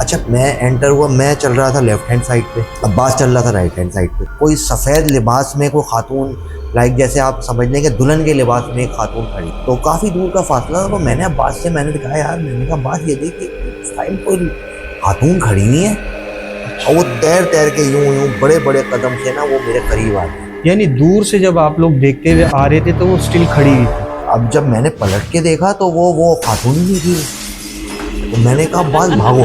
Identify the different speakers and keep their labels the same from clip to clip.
Speaker 1: अच्छा, मैं एंटर हुआ, मैं चल रहा था लेफ्ट हैंड साइड पे, अब्बास चल रहा था राइट हैंड साइड पे। कोई सफ़ेद लिबास में कोई खातून, लाइक जैसे आप समझ लें कि दुल्हन के लिबास में एक खातून खड़ी, तो काफ़ी दूर का फासला था। तो मैंने अब्बास से मैंने कहा, यार मैंने कहा अब्बास ये देख इस टाइम कोई खातून खड़ी नहीं है। और वो तैर तैर के यूं यूं बड़े बड़े कदम से ना वो मेरे करीब आ गई।
Speaker 2: यानी दूर से जब आप लोग देखते हुए आ रहे थे तो वो स्टिल खड़ी हुई थी।
Speaker 1: अब जब मैंने पलट के देखा तो वो खातून ही नहीं थी। तो मैंने कहा बस भागो,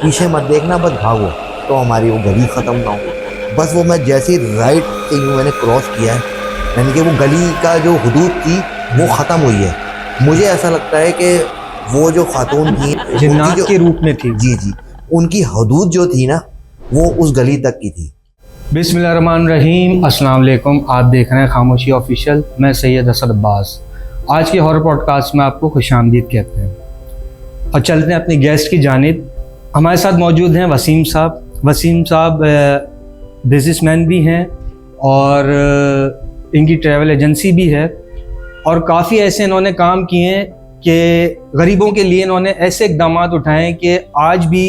Speaker 1: पीछे मत देखना, बस भागो तो हमारी वो गली ख़त्म ना हो। बस वो मैं जैसे ही राइट से यूँ मैंने क्रॉस किया है, यानी कि वो गली का जो हदूद थी वो ख़त्म हुई है। मुझे ऐसा लगता है कि वो जो खातून थी उनकी
Speaker 2: जिन्नात
Speaker 1: जो
Speaker 2: के रूप में थी।
Speaker 1: जी उनकी हदूद जो थी ना वो उस गली तक की थी।
Speaker 2: बिस्मिल्लाहिर्रहमानिर्रहीम, अस्सलाम वालेकुम। आप देख रहे हैं खामोशी ऑफिशियल। मैं सैयद असद अब्बास। आज के हॉरर पॉडकास्ट में आपको खुशामदीद कहते हैं और चलते हैं अपनी गेस्ट की जानिब। हमारे साथ मौजूद हैं वसीम साहब। वसीम साहब बिजनेसमैन भी हैं और इनकी ट्रैवल एजेंसी भी है और काफ़ी ऐसे इन्होंने काम किए हैं कि गरीबों के लिए इन्होंने ऐसे इकदाम उठाए कि आज भी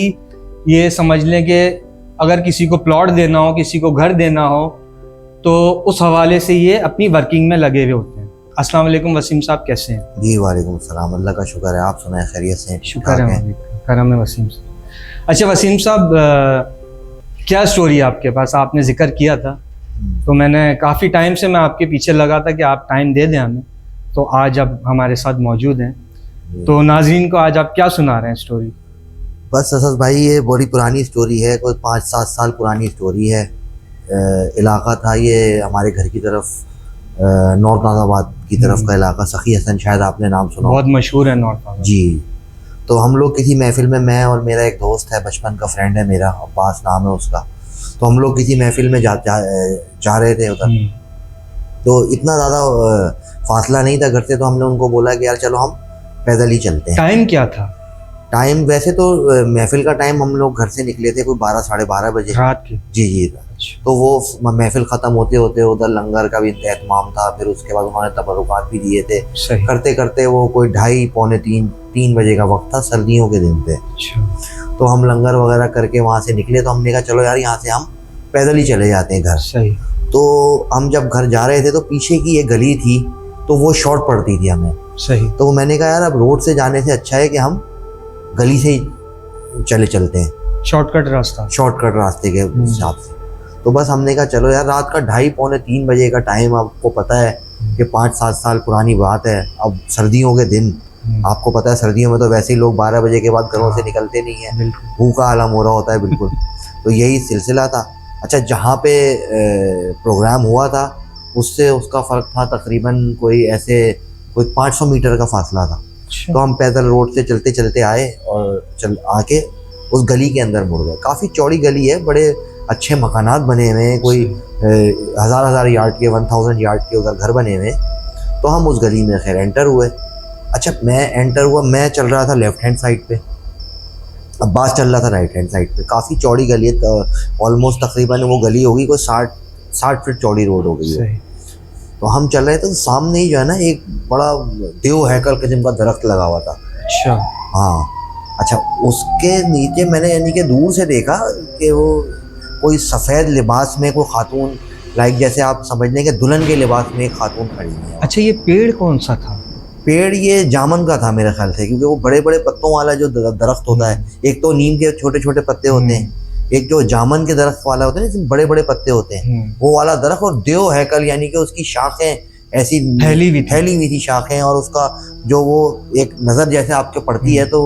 Speaker 2: ये समझ लें कि अगर किसी को प्लॉट देना हो, किसी को घर देना हो, तो उस हवाले से ये अपनी वर्किंग में लगे हुए होते हैं। अस्सलाम वालेकुम वसीम साहब, कैसे हैं?
Speaker 1: जी वालेकुम सलाम, अल्लाह का शुक्र है, आप सुनाए खैरियत से?
Speaker 2: शुक्र है, करम है वसीम साहब। अच्छा वसीम साहब, क्या स्टोरी है आपके पास? आपने जिक्र किया था तो मैंने काफ़ी टाइम से मैं आपके पीछे लगा था कि आप टाइम दे दें हमें, तो आज आप हमारे साथ मौजूद हैं। तो नाज़रीन को आज आप क्या सुना रहे हैं स्टोरी?
Speaker 1: बस असद भाई ये बड़ी पुरानी स्टोरी है, कोई 5-7 साल पुरानी स्टोरी है। इलाका था ये हमारे घर की तरफ, नॉर्थ नाज़ाबाद की तरफ का इलाका, सखी हसन, शायद आपने नाम सुना,
Speaker 2: बहुत मशहूर है नॉर्थ नाज़ाबाद।
Speaker 1: जी। तो हम लोग किसी महफिल में, मैं और मेरा एक दोस्त है, बचपन का फ्रेंड है मेरा, अब्बास नाम है उसका, तो हम लोग किसी महफिल में जा रहे थे उधर। तो इतना ज़्यादा फासला नहीं था घर से, तो हमने उनको बोला कि यार चलो हम पैदल ही चलते हैं।
Speaker 2: टाइम क्या था?
Speaker 1: टाइम वैसे तो महफिल का टाइम हम लोग घर से निकले थे कोई 12 साढ़े 12 बजे
Speaker 2: रात के।
Speaker 1: जी। तो वो महफिल ख़त्म होते होते उधर लंगर का भी एहतमाम था, फिर उसके बाद उन्होंने तबरुकात भी दिए थे। करते करते वो कोई 2:30 पौने 3 बजे का वक्त था, सर्दियों के दिन थे। तो हम लंगर वगैरह करके वहाँ से निकले, तो हमने कहा चलो यार यहाँ से हम पैदल ही चले जाते हैं घर।
Speaker 2: सही।
Speaker 1: तो हम जब घर जा रहे थे तो पीछे की ये गली थी, तो वो शॉर्ट पड़ती थी हमें।
Speaker 2: सही।
Speaker 1: तो मैंने कहा यार अब रोड से जाने से अच्छा है कि हम गली से ही चलते हैं,
Speaker 2: शॉर्टकट
Speaker 1: रास्ते के हिसाब से। तो बस हमने कहा चलो यार, रात का 2:30 पौने 3 बजे का टाइम, आपको पता है कि 5-7 साल पुरानी बात है। अब सर्दियों के दिन, आपको पता है सर्दियों में तो वैसे ही लोग 12 बजे के बाद घरों से निकलते नहीं है, भूखा आलम हो रहा होता है बिल्कुल। तो यही सिलसिला था। अच्छा, जहाँ पे प्रोग्राम हुआ था उससे उसका फ़र्क था तकरीबन कोई 500 मीटर का फासला था। तो हम पैदल रोड से चलते चलते आए और आके उस गली के अंदर मुड़ गए। काफ़ी चौड़ी गली है, बड़े अच्छे मकानात बने हुए हैं, कोई 1000 यार्ड के, 1000 यार्ड के उधर घर बने हुए हैं। तो हम उस गली में खैर एंटर हुए। अच्छा, मैं एंटर हुआ, मैं चल रहा था लेफ्ट हैंड साइड पे, अब्बास चल रहा था राइट हैंड साइड पे। काफ़ी चौड़ी गली है, ऑलमोस्ट तकरीबन वो गली होगी कोई 60 फीट चौड़ी रोड हो गई है। तो हम चल रहे थे, तो सामने ही जो है ना एक बड़ा देव हैकल किस्म का दरख्त लगा हुआ था।
Speaker 2: अच्छा।
Speaker 1: हाँ। अच्छा, उसके नीचे मैंने यानी कि दूर से देखा कि वो कोई सफ़ेद लिबास में कोई खातून, लाइक जैसे आप समझ लें कि दुल्हन के लिबास में एक खातून खड़ी है।
Speaker 2: अच्छा, ये पेड़ कौन सा था?
Speaker 1: पेड़ ये जामन का था मेरे ख्याल से, क्योंकि वो बड़े बड़े पत्तों वाला जो दरख्त होता है, एक तो नीम के छोटे छोटे पत्ते होते हैं, एक जो जामन के दरख्त वाला होता है ना जिसमें बड़े बड़े पत्ते होते हैं, वो वाला दरख्त। और देव हैकल यानी कि उसकी शाखें ऐसी फैली हुई थी शाखें, और उसका जो वो एक नज़र जैसे आपके पड़ती है तो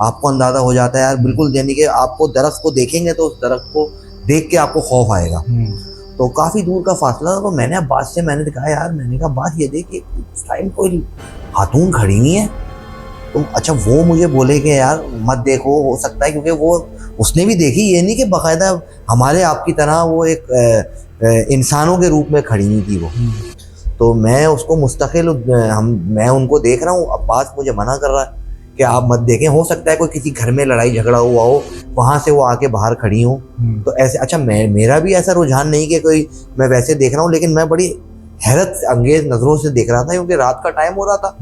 Speaker 1: आपको अंदाज़ा हो जाता है यार बिल्कुल, यानी कि आपको दरख्त को देखेंगे तो उस दरख्त को देख के आपको खौफ आएगा। तो काफ़ी दूर का फासला था। तो मैंने अब्बास से मैंने कहा यार, मैंने कहा बात ये देख इस टाइम कोई खातून खड़ी नहीं है। तो अच्छा, वो मुझे बोले कि यार मत देखो, हो सकता है, क्योंकि वो उसने भी देखी, ये नहीं कि बाकायदा हमारे आपकी तरह वो एक इंसानों के रूप में खड़ी हुई थी वो। तो मैं उसको मुस्तकिल मैं उनको देख रहा हूँ, अब्बास मुझे मना कर रहा है कि आप मत देखें, हो सकता है कोई किसी घर में लड़ाई झगड़ा हुआ हो, वहाँ से वो आके बाहर खड़ी हो। तो ऐसे अच्छा, मेरा भी ऐसा रुझान नहीं कि कोई मैं वैसे देख रहा हूँ, लेकिन मैं बड़ी हैरत अंगेज नज़रों से देख रहा था, क्योंकि रात का टाइम हो रहा था,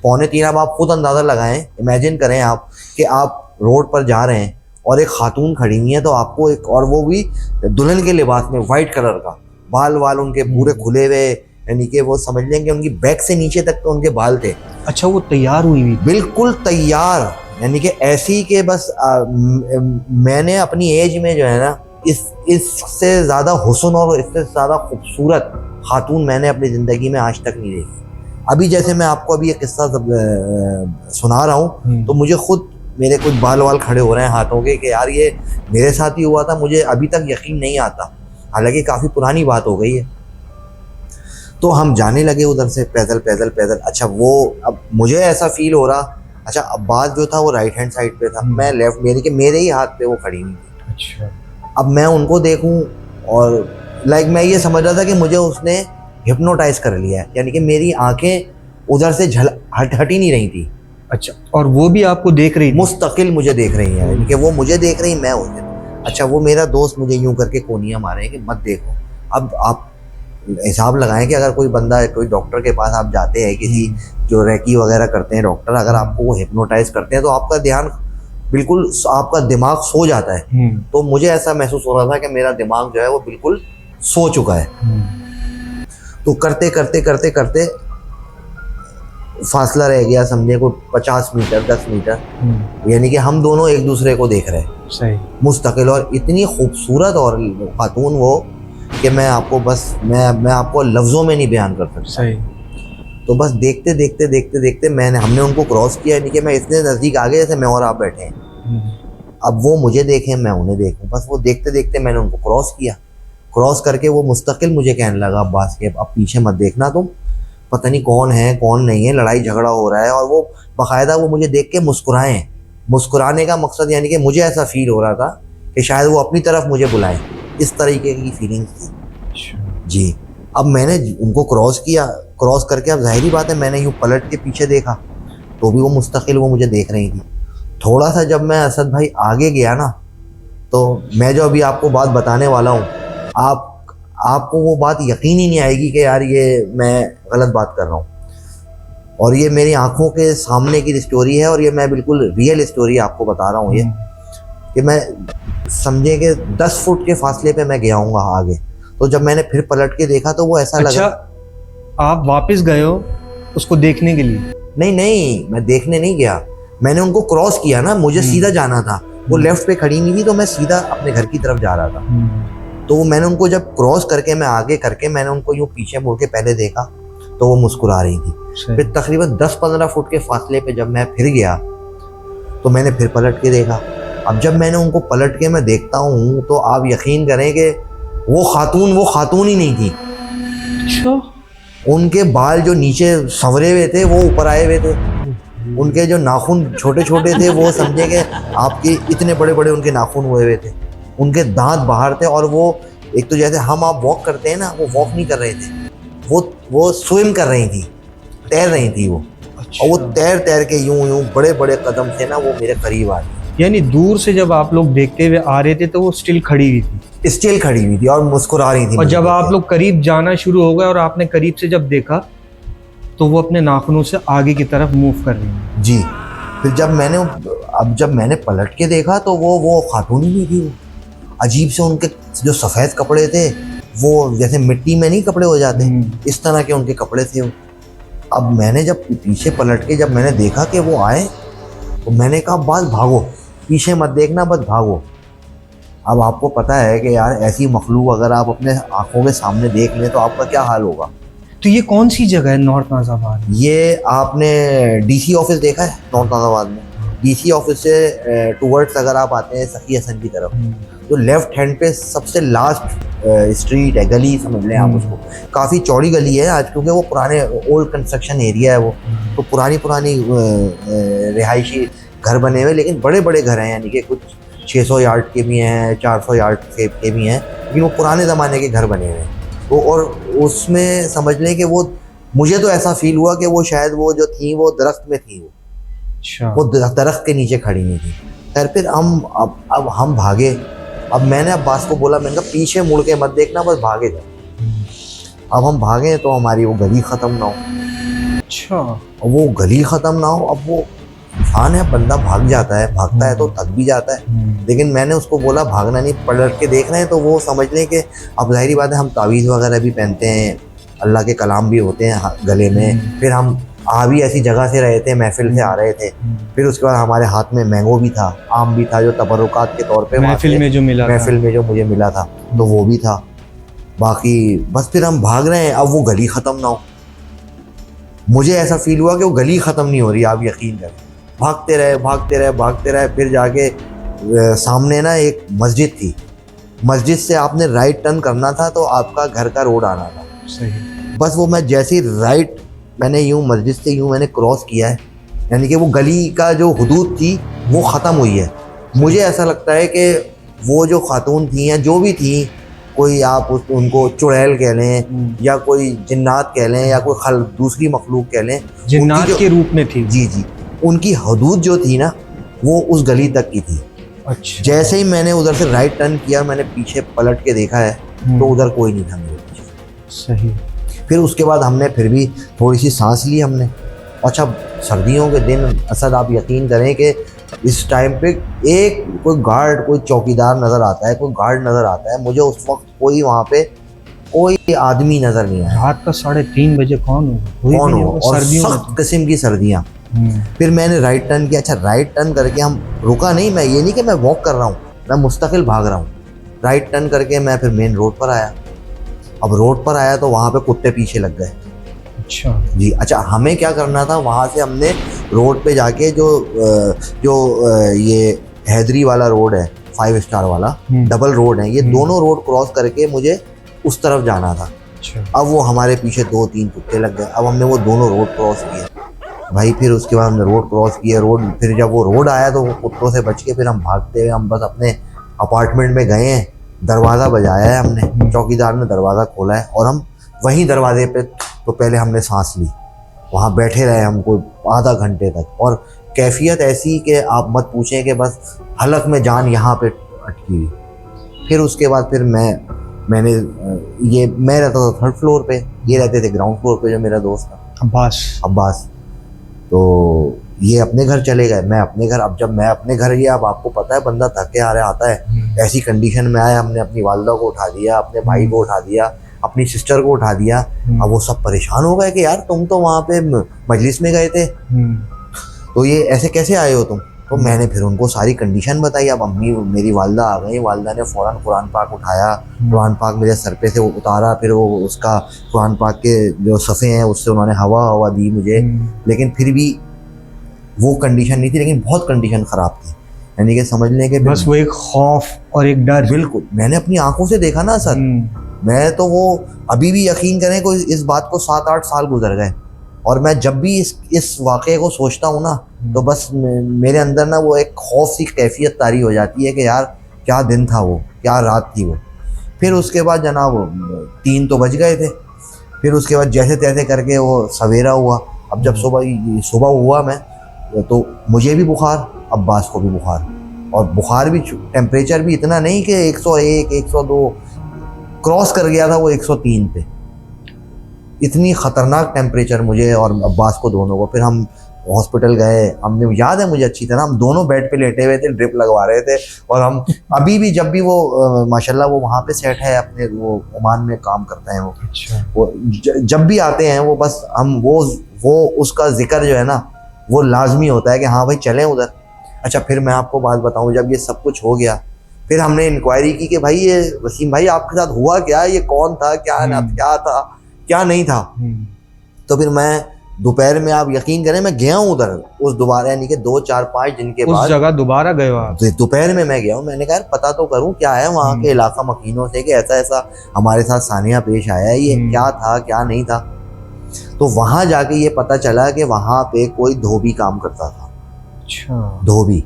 Speaker 1: पौने 3। अब आप खुद अंदाज़ा लगाएं, इमेजिन करें आप कि आप रोड पर जा रहे हैं और एक खातून खड़ी हुई है, तो आपको एक, और वो भी दुल्हन के लिबास में, वाइट कलर का, बाल वाल उनके पूरे खुले हुए, यानी कि वो समझ लेंगे उनकी बैक से नीचे तक तो उनके बाल थे।
Speaker 2: अच्छा, वो तैयार हुई हुई?
Speaker 1: बिल्कुल तैयार, यानी कि ऐसी के बस मैंने अपनी एज में जो है ना, इससे ज़्यादा हुस्न और इससे ज़्यादा खूबसूरत खातून मैंने अपनी ज़िंदगी में आज तक नहीं देखी। अभी जैसे मैं आपको अभी एक किस्सा सुना रहा हूँ, तो मुझे खुद मेरे कुछ बाल वाल खड़े हो रहे हैं हाथों के कि यार ये मेरे साथ ही हुआ था, मुझे अभी तक यकीन नहीं आता, हालांकि काफ़ी पुरानी बात हो गई है। तो हम जाने लगे उधर से पैदल पैदल पैदल। अच्छा, वो अब मुझे ऐसा फील हो रहा, अच्छा अब बात जो था वो राइट हैंड साइड पे था, मैं लेफ्ट, मेरे ही हाथ पे वो खड़ी हुई थी।
Speaker 2: अच्छा,
Speaker 1: अब मैं उनको देखूं और लाइक मैं ये समझ रहा था कि मुझे उसने हिप्नोटाइज कर लिया है, यानी कि मेरी आंखें उधर से हट ही नहीं रही थी।
Speaker 2: अच्छा, और वो भी आपको देख रही थी?
Speaker 1: मुस्तकिल मुझे देख रही है, यानी कि वो मुझे देख रही, मैं उसे। अच्छा, वो मेरा दोस्त मुझे यूं करके कोनियां मारे कि मत देखो। अब आप हिसाब लगाएं कि अगर कोई बंदा, कोई डॉक्टर के पास आप जाते हैं, किसी जो रेकी वगैरह करते हैं डॉक्टर, अगर आपको वो हिप्नोटाइज करते हैं तो आपका ध्यान बिल्कुल, आपका दिमाग सो जाता है। तो मुझे ऐसा महसूस हो रहा था कि मेरा दिमाग जो है वो बिल्कुल सो चुका है। तो करते करते करते करते फासला रह गया, समझे को 50 मीटर 10 मीटर, यानी कि हम दोनों एक दूसरे को देख रहे हैं
Speaker 2: सही
Speaker 1: मुस्तकिल। और इतनी खूबसूरत और खातून वो कि मैं आपको बस मैं आपको लफ्ज़ों में नहीं बयान कर सकता।
Speaker 2: सही।
Speaker 1: तो बस देखते देखते देखते देखते हमने उनको क्रॉस किया, यानी कि मैं इतने नज़दीक आ गए जैसे मैं और आप बैठे हैं। अब वो मुझे देखें, मैं उन्हें देखूं, बस वो देखते देखते मैंने उनको क्रॉस किया। क्रॉस करके वो मुस्तकिल मुझे कहने लगा, अब्बास के अब पीछे मत देखना, तुम पता नहीं कौन है कौन नहीं है, लड़ाई झगड़ा हो रहा है। और वो बाकायदा वो मुझे देख के मुस्कुराएं। मुस्कुराने का मकसद यानी कि मुझे ऐसा फील हो रहा था कि शायद वो अपनी तरफ मुझे बुलाएं, इस तरीके की फीलिंग थी जी। अब मैंने उनको क्रॉस किया, क्रॉस करके अब जाहिर बात है मैंने यूँ पलट के पीछे देखा तो भी वो मुस्तकिल वो मुझे देख रही थी। थोड़ा सा जब मैं असद भाई आगे गया ना, तो मैं जो अभी आपको बात बताने वाला हूँ, आपको वो बात यकीन ही नहीं आएगी कि यार ये मैं गलत बात कर रहा हूँ। और ये मेरी आंखों के सामने की स्टोरी है और ये मैं बिल्कुल रियल स्टोरी आपको बता रहा हूँ। ये कि मैं समझे कि 10 फुट के फासले पे मैं गया हूँ आगे। तो जब मैंने फिर पलट के देखा तो वो ऐसा लगा।
Speaker 2: आप वापस गए हो उसको देखने के लिए?
Speaker 1: नहीं, मैं देखने नहीं गया, मैंने उनको क्रॉस किया ना, मुझे सीधा जाना था। वो लेफ्ट पे खड़ी नहीं थी तो मैं सीधा अपने घर की तरफ जा रहा था। तो मैंने उनको जब क्रॉस करके मैं आगे करके मैंने उनको यूँ पीछे मुड़ के पहले देखा तो वो मुस्कुरा रही थी। फिर तकरीबन 10-15 फुट के फासले पे जब मैं फिर गया तो मैंने फिर पलट के देखा। अब जब मैंने उनको पलट के मैं देखता हूँ तो आप यकीन करें कि वो खातून ही नहीं थी।
Speaker 2: अच्छा।
Speaker 1: उनके बाल जो नीचे संवरे हुए थे वो ऊपर आए हुए थे, उनके जो नाखून छोटे छोटे थे वो समझे कि आपके इतने बड़े बड़े उनके नाखून हुए हुए थे, उनके दांत बाहर थे। और वो एक तो जैसे हम आप वॉक करते हैं ना, वो वॉक नहीं कर रहे थे, वो स्विम कर रही थी, तैर रही थी वो। और वो तैर के यूं बड़े बड़े कदम से ना वो मेरे करीब आ गई।
Speaker 2: यानी दूर से जब आप लोग देखते हुए आ रहे थे तो वो स्टिल खड़ी हुई थी?
Speaker 1: स्टिल खड़ी हुई थी और मुस्कुरा रही थी।
Speaker 2: और जब आप लोग करीब जाना शुरू हो गए और आपने करीब से जब देखा तो वो अपने नाखूनों से आगे की तरफ मूव कर रही है?
Speaker 1: जी। फिर जब मैंने पलट के देखा तो वो खातून ही नहीं थी। वो अजीब से उनके जो सफ़ेद कपड़े थे वो जैसे मिट्टी में नहीं कपड़े हो जाते, इस तरह के उनके कपड़े थे। अब मैंने जब पीछे पलट के जब मैंने देखा कि वो आए तो मैंने कहा बस भागो, पीछे मत देखना, बस भागो। अब आपको पता है कि यार ऐसी मखलूक अगर आप अपने आंखों के सामने देख लें तो आपका क्या हाल होगा।
Speaker 2: तो ये कौन सी जगह है नॉर्थ नाज़ाबाद?
Speaker 1: ये आपने डीसी ऑफिस देखा है नॉर्थ नाज़ाबाद में? डीसी ऑफिस से टूवर्ड्स अगर आप आते हैं सखी हसन की तरफ, तो लेफ्ट हैंड पे सबसे लास्ट स्ट्रीट है, गली समझ लें आप उसको। काफ़ी चौड़ी गली है आज, क्योंकि वो पुराने ओल्ड कंस्ट्रक्शन एरिया है वो, तो पुरानी रिहायशी घर बने हुए, लेकिन बड़े बड़े घर हैं, यानी कि कुछ 600 यार्ड के भी हैं, 400 यार्ड के भी हैं, लेकिन वो पुराने ज़माने के घर बने हुए हैं। तो और उसमें समझ लें कि वो, मुझे तो ऐसा फील हुआ कि वो शायद वो जो थी वो दरख्त में थी, वो दरख्त के नीचे खड़ी नहीं थी। खैर फिर अब हम भागे। अब मैंने अब्बास को बोला, मैंने कहा पीछे मुड़ के मत देखना, बस भागे जाओ। अब हम भागे तो हमारी वो गली ख़त्म ना हो।
Speaker 2: अच्छा।
Speaker 1: वो गली ख़त्म ना हो, अब वो इंसान है, बंदा भाग जाता है, भागता है तो थक भी जाता है। लेकिन मैंने उसको बोला भागना नहीं, पलट के देख रहे हैं तो वो समझ लें कि अब जाहिर बात है हम तावीज़ वगैरह भी पहनते हैं, अल्लाह के कलाम भी होते हैं गले में। फिर हम आ भी ऐसी जगह से रहे थे, महफिल से आ रहे थे। फिर उसके बाद हमारे हाथ में मैंगो भी था, आम भी था, जो तबरुकात के तौर पे
Speaker 2: महफिल में जो मिला,
Speaker 1: महफिल में जो मुझे मिला था, तो वो भी था। बाकी बस फिर हम भाग रहे हैं, अब वो गली ख़त्म ना हो। मुझे ऐसा फील हुआ कि वो गली ख़त्म नहीं हो रही, आप यकीन करें। भागते रहे भागते रहे भागते रहे, फिर जाके सामने ना एक मस्जिद थी। मस्जिद से आपने राइट टर्न करना था तो आपका घर का रोड आना था।
Speaker 2: सही।
Speaker 1: बस वो मैं जैसे ही राइट मैंने यूँ मस्जिद से यूँ मैंने क्रॉस किया है, यानी कि वो गली का जो हुदूद थी वो ख़त्म हुई है। मुझे ऐसा लगता है कि वो जो खातून थी या जो भी थी, कोई आप उनको चुड़ैल कह लें या कोई जिन्नात कह लें या कोई दूसरी मखलूक कह लें,
Speaker 2: जिन्नात के रूप में थी।
Speaker 1: जी जी, उनकी हदूद जो थी ना वो उस गली तक की थी।
Speaker 2: अच्छा।
Speaker 1: जैसे ही मैंने उधर से राइट टर्न किया, मैंने पीछे पलट के देखा है तो उधर कोई नहीं था मेरे पीछे।
Speaker 2: सही।
Speaker 1: फिर उसके बाद हमने फिर भी थोड़ी सी सांस ली हमने। अच्छा, सर्दियों के दिन असद आप यकीन करें कि इस टाइम पे एक कोई गार्ड, कोई चौकीदार नज़र आता है, कोई गार्ड नज़र आता है। मुझे उस वक्त कोई वहाँ पे कोई आदमी नज़र नहीं आया।
Speaker 2: रात का 3:30 बजे कौन
Speaker 1: हो, और सख्त किस्म की सर्दियाँ। फिर मैंने राइट टर्न किया। अच्छा, राइट टर्न करके हम रुका नहीं, मैं ये नहीं कि मैं वॉक कर रहा हूँ, मैं मुस्तकिल भाग रहा हूँ। राइट टर्न करके मैं फिर मेन रोड पर आया। अब रोड पर आया तो वहाँ पे कुत्ते पीछे लग गए।
Speaker 2: अच्छा
Speaker 1: जी। अच्छा, हमें क्या करना था, वहाँ से हमने रोड पे जाके जो ये हैदरी वाला रोड है, 5 स्टार वाला डबल रोड है, ये दोनों रोड क्रॉस करके मुझे उस तरफ जाना था।
Speaker 2: अच्छा।
Speaker 1: अब वो हमारे पीछे 2-3 कुत्ते लग गए। अब हमने वो दोनों रोड क्रॉस किए भाई। फिर उसके बाद हमने रोड क्रॉस किया। फिर जब वो रोड आया तो वो कुत्तों से बच के फिर हम भागते हुए हम बस अपने अपार्टमेंट में गए हैं। दरवाज़ा बजाया है हमने, चौकीदार ने दरवाज़ा खोला है और हम वहीं दरवाजे पे तो पहले हमने सांस ली। वहाँ बैठे रहे हम कोई आधा घंटे तक, और कैफियत ऐसी कि आप मत पूछें कि बस हलक में जान यहाँ पे अटकी हुई। फिर उसके बाद फिर मैं रहता था 3rd फ्लोर पे, ये रहते थे ग्राउंड फ्लोर पे, जो मेरा दोस्त था अब्बास। तो ये अपने घर चले गए, मैं अपने घर। अब जब मैं अपने घर गया, अब आपको पता है बंदा थके हारे आता है, ऐसी कंडीशन में आया, हमने अपनी वालदा को उठा दिया, अपने भाई को उठा दिया, अपनी सिस्टर को उठा दिया। अब वो सब परेशान हो गए कि यार तुम तो वहाँ पे मजलिस में गए थे, तो ये ऐसे कैसे आए हो तुम। तो मैंने फिर उनको सारी कंडीशन बताई। अब अम्मी मेरी वालदा आ गई, वालदा ने फ़ौरन कुरान पाक उठाया, कुरान पाक मेरे सर पे से उतारा, फिर वो उसका कुरान पाक के जो सफ़े हैं उससे उन्होंने हवा दी मुझे। लेकिन फिर भी वो कंडीशन नहीं थी, लेकिन बहुत कंडीशन ख़राब थी, यानी कि समझ लें कि
Speaker 2: बस वो एक खौफ और एक डर।
Speaker 1: बिल्कुल, मैंने अपनी आंखों से देखा ना सर। मैं तो वो अभी भी यकीन करें कोई इस बात को 7-8 साल गुजर गए, और मैं जब भी इस वाक़े को सोचता हूँ ना तो बस मेरे अंदर ना वो एक खौफ सी कैफियत तारी हो जाती है कि यार क्या दिन था वो, क्या रात थी वो। फिर उसके बाद जनाब 3 तो बज गए थे। फिर उसके बाद जैसे तैसे करके वो सवेरा हुआ। अब जब सुबह हुआ मैं तो मुझे भी बुखार, अब्बास को भी बुखार, और बुखार भी टेम्परेचर भी इतना नहीं कि 101 102 क्रॉस कर गया था, वो 103 पे। इतनी ख़तरनाक टेम्परेचर मुझे और अब्बास को दोनों को। फिर हम हॉस्पिटल गए। हमने याद है मुझे अच्छी तरह, हम दोनों बेड पे लेटे हुए थे, ड्रिप लगवा रहे थे। और हम अभी भी जब भी वो माशाल्लाह वो वहाँ पे सेट है अपने, वो ओमान में काम करते हैं वो।
Speaker 2: अच्छा।
Speaker 1: वो जब भी आते हैं वो बस हम वो उसका जिक्र जो है ना वो लाजमी होता है कि हाँ भाई चलें उधर। अच्छा, फिर मैं आपको बात बताऊँ, जब ये सब कुछ हो गया फिर हमने इंक्वायरी की कि भाई ये वसीम भाई आपके साथ हुआ क्या, ये कौन था, क्या था क्या नहीं था। तो फिर मैं दोपहर में, आप यकीन करें, मैं गया हूँ उधर उस दोबारा, यानी कि 2-4-5 दिन के बाद
Speaker 2: उस जगह दोबारा गए हो आप?
Speaker 1: दोपहर में मैं गया हूँ। मैंने कहा यार पता तो करूँ क्या है वहाँ के इलाका मकीनों से कि ऐसा ऐसा हमारे साथ सानिया पेश आया है, ये क्या था क्या नहीं था। तो वहाँ जाके ये पता चला कि वहाँ पे कोई धोबी काम करता था।
Speaker 2: अच्छा।
Speaker 1: धोबी,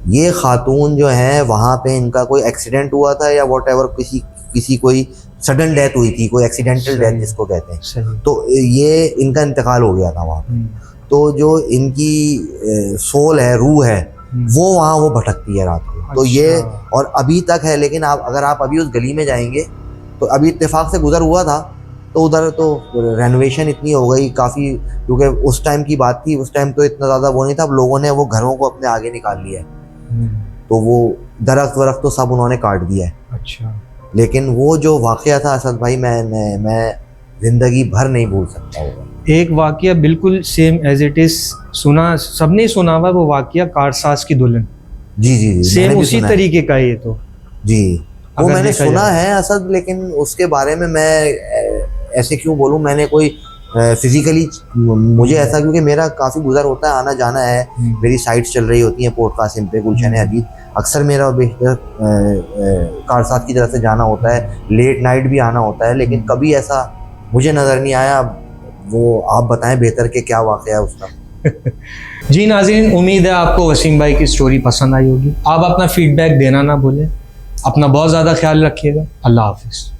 Speaker 1: ये खातून जो है वहाँ पे इनका कोई एक्सीडेंट हुआ था या वॉट एवर, किसी कोई सडन डेथ हुई थी, कोई एक्सीडेंटल डेथ जिसको कहते हैं। तो ये इनका इंतकाल हो गया था वहाँ पे। तो जो इनकी सोल है, रूह है, वो वहाँ वो भटकती है रात को। तो ये और अभी तक है। लेकिन अगर आप अभी उस गली में जाएंगे तो अभी इत्तेफाक से गुजर हुआ था, तो उधर तो रेनोवेशन इतनी हो गई काफ़ी, क्योंकि उस टाइम की बात थी, उस टाइम तो इतना ज़्यादा वो नहीं था। अब लोगों ने वो घरों को अपने आगे निकाल लिया है, तो वो दरख्त वरख्त तो सब उन्होंने काट दिया है।
Speaker 2: अच्छा।
Speaker 1: लेकिन वो जो वाक़या था असद भाई, मैं ज़िंदगी भर नहीं भूल सकता होगा।
Speaker 2: एक वाकया बिल्कुल सेम एज इट इज सुना, सबने सुना हुआ वो वाकया कारसाज की दुल्हन।
Speaker 1: जी जी जी,
Speaker 2: सेम
Speaker 1: मैंने भी
Speaker 2: उसी
Speaker 1: सुना है।
Speaker 2: तरीके का ये तो।
Speaker 1: जी, वो
Speaker 2: अगर
Speaker 1: मैंने
Speaker 2: देखा
Speaker 1: सुना
Speaker 2: जाए।
Speaker 1: है असद, लेकिन उसके बारे में मैं ऐसे क्यों बोलूं, मैंने कोई फिजिकली मुझे ऐसा, क्योंकि मेरा काफ़ी गुजर होता है, आना जाना है, मेरी साइट्स चल रही होती हैं पोर्ट कासिम पे, गुलशन हदीद, अक्सर मेरा कारसाज की तरफ से जाना होता है, लेट नाइट भी आना होता है, लेकिन कभी ऐसा मुझे नज़र नहीं आया। वो आप बताएं बेहतर कि क्या वाक़या है उसका।
Speaker 2: जी नाज़रीन, उम्मीद है आपको वसीम भाई की स्टोरी पसंद आई होगी। आप अपना फीडबैक देना ना भूलें। अपना बहुत ज़्यादा ख्याल रखिएगा। अल्लाह हाफिज़।